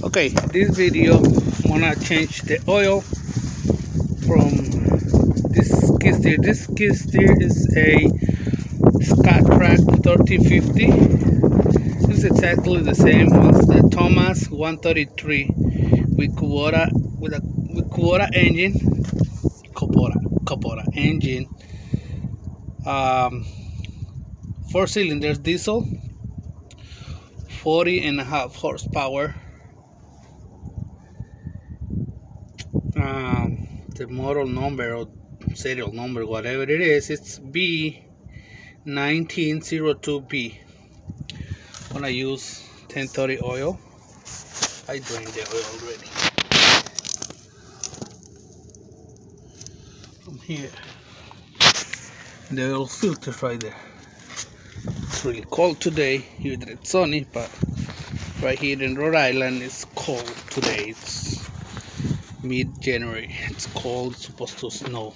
Okay, this video I'm gonna change the oil from this skid steer. This skid steer is a Scat track 1350. It's exactly the same as the Thomas 133 with Kubota engine, Kubota engine, 4 cylinders diesel, 40.5 horsepower. The model number or serial number, whatever it is, it's B1902B. I'm gonna use 1030 oil. I drained the oil already. From here, the oil filter right there. It's really cold today. Here it's sunny, but right here in Rhode Island it's cold today. It's mid-January. It's cold. It's supposed to snow.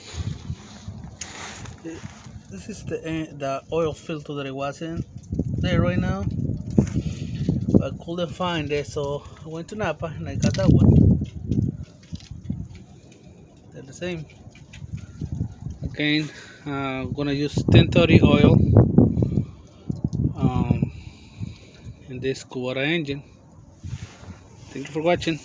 This is the oil filter that it wasn't there right now. I couldn't find it, so I went to Napa and I got that one. They're the same. Again, I'm gonna use 1030 oil in this Kubota engine. Thank you for watching.